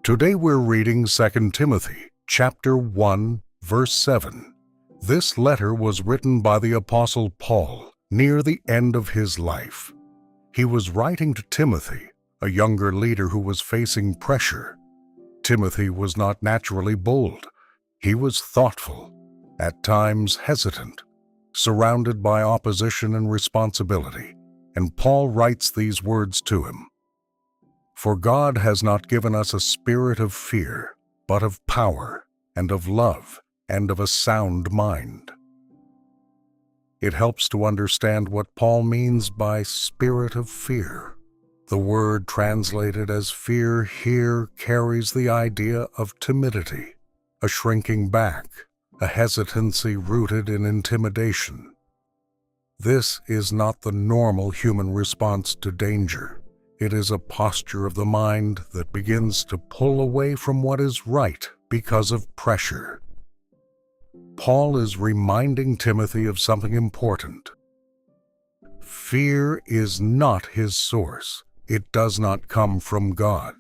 Today we're reading 2 Timothy, chapter 1, verse 7. This letter was written by the Apostle Paul near the end of his life. He was writing to Timothy, a younger leader who was facing pressure. Timothy was not naturally bold. He was thoughtful, at times hesitant, surrounded by opposition and responsibility, and Paul writes these words to him. For God has not given us a spirit of fear, but of power, and of love, and of a sound mind. It helps to understand what Paul means by spirit of fear. The word translated as fear here carries the idea of timidity, a shrinking back, a hesitancy rooted in intimidation. This is not the normal human response to danger. It is a posture of the mind that begins to pull away from what is right because of pressure. Paul is reminding Timothy of something important. Fear is not his source. It does not come from God.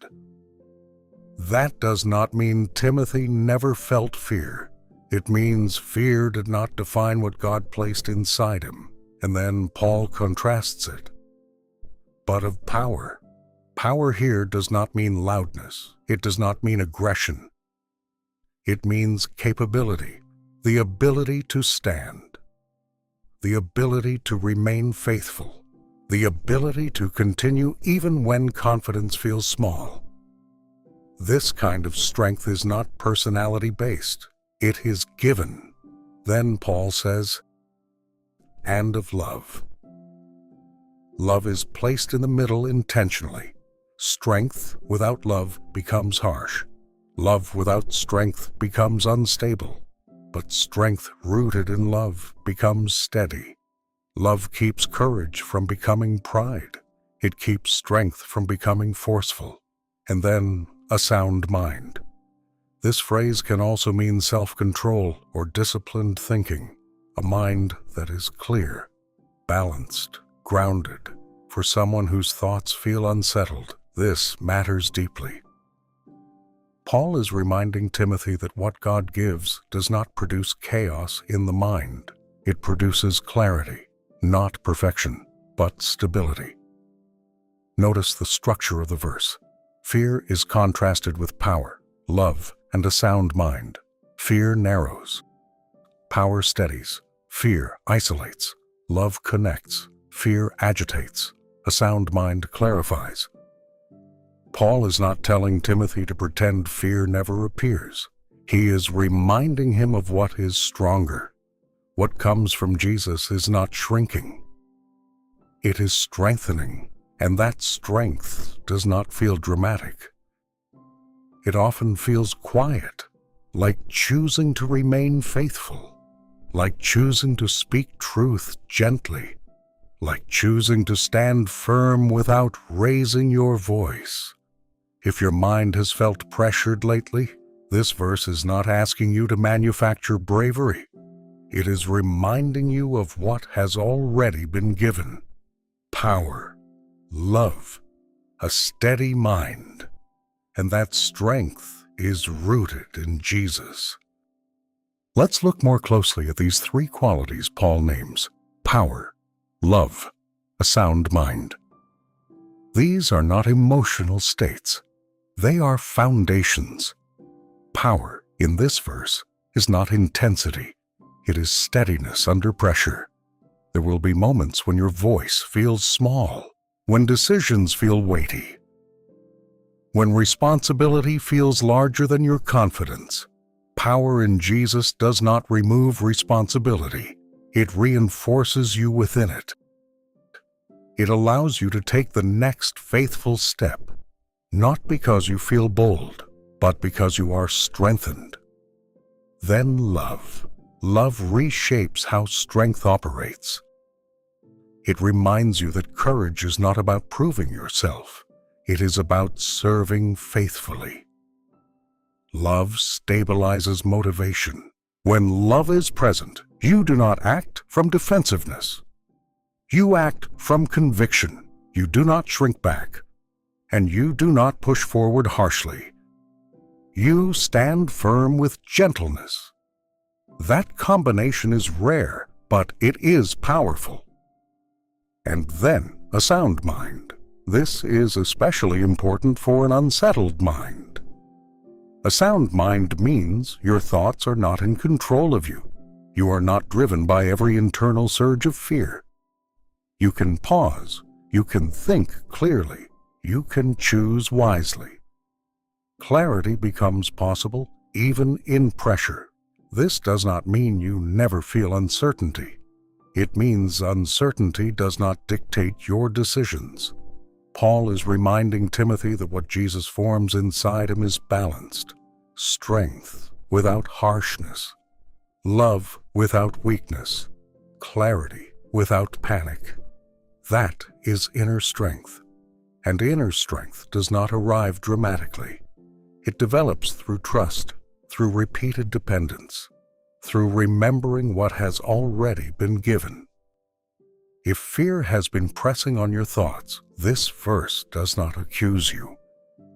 That does not mean Timothy never felt fear. It means fear did not define what God placed inside him. And then Paul contrasts it. But of power. Power here does not mean loudness. It does not mean aggression. It means capability, the ability to stand, the ability to remain faithful, the ability to continue even when confidence feels small. This kind of strength is not personality-based. It is given. Then Paul says, and of love. Love is placed in the middle intentionally. Strength without love becomes harsh. Love without strength becomes unstable. But strength rooted in love becomes steady. Love keeps courage from becoming pride. It keeps strength from becoming forceful. And then a sound mind. This phrase can also mean self-control or disciplined thinking. A mind that is clear, balanced, grounded. For someone whose thoughts feel unsettled, this matters deeply. Paul is reminding Timothy that what God gives does not produce chaos in the mind. It produces clarity, not perfection, but stability. Notice the structure of the verse. Fear is contrasted with power, love, and a sound mind. Fear narrows. Power steadies. Fear isolates. Love connects. Fear agitates. A sound mind clarifies. Paul is not telling Timothy to pretend fear never appears. He is reminding him of what is stronger. What comes from Jesus is not shrinking. It is strengthening, and that strength does not feel dramatic. It often feels quiet, like choosing to remain faithful, like choosing to speak truth gently, like choosing to stand firm without raising your voice. If your mind has felt pressured lately, this verse is not asking you to manufacture bravery. It is reminding you of what has already been given. Power, love, a steady mind, and that strength is rooted in Jesus. Let's look more closely at these three qualities Paul names: power, love, a sound mind. These are not emotional states. They are foundations. Power, in this verse, is not intensity. It is steadiness under pressure. There will be moments when your voice feels small, when decisions feel weighty, when responsibility feels larger than your confidence. Power in Jesus does not remove responsibility. It reinforces you within it. It allows you to take the next faithful step, not because you feel bold, but because you are strengthened. Then love. Love reshapes how strength operates. It reminds you that courage is not about proving yourself. It is about serving faithfully. Love stabilizes motivation. When love is present, you do not act from defensiveness. You act from conviction. You do not shrink back, and you do not push forward harshly. You stand firm with gentleness. That combination is rare, but it is powerful. And then, a sound mind. This is especially important for an unsettled mind. A sound mind means your thoughts are not in control of you. You are not driven by every internal surge of fear. You can pause. You can think clearly. You can choose wisely. Clarity becomes possible even in pressure. This does not mean you never feel uncertainty. It means uncertainty does not dictate your decisions. Paul is reminding Timothy that what Jesus forms inside him is balanced, strength without harshness, love without weakness, clarity without panic. That is inner strength. And inner strength does not arrive dramatically. It develops through trust, through repeated dependence, through remembering what has already been given. If fear has been pressing on your thoughts, this verse does not accuse you.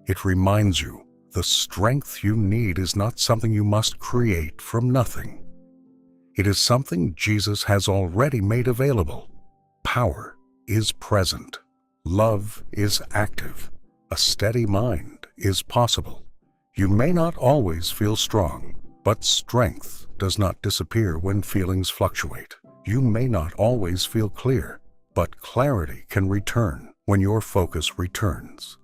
It reminds you the strength you need is not something you must create from nothing. It is something Jesus has already made available. Power is present. Love is active. A steady mind is possible. You may not always feel strong, but strength does not disappear when feelings fluctuate. You may not always feel clear, but clarity can return when your focus returns.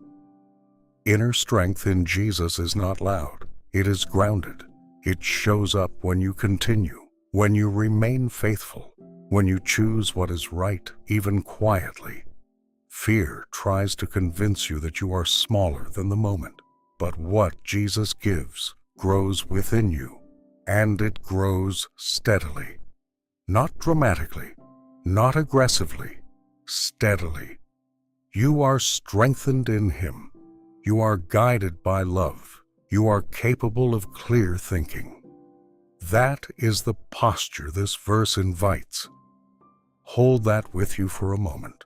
Inner strength in Jesus is not loud. It is grounded. It shows up when you continue, when you remain faithful, when you choose what is right, even quietly. Fear tries to convince you that you are smaller than the moment, but what Jesus gives grows within you, and it grows steadily. Not dramatically, not aggressively, steadily. You are strengthened in Him. You are guided by love. You are capable of clear thinking. That is the posture this verse invites. Hold that with you for a moment.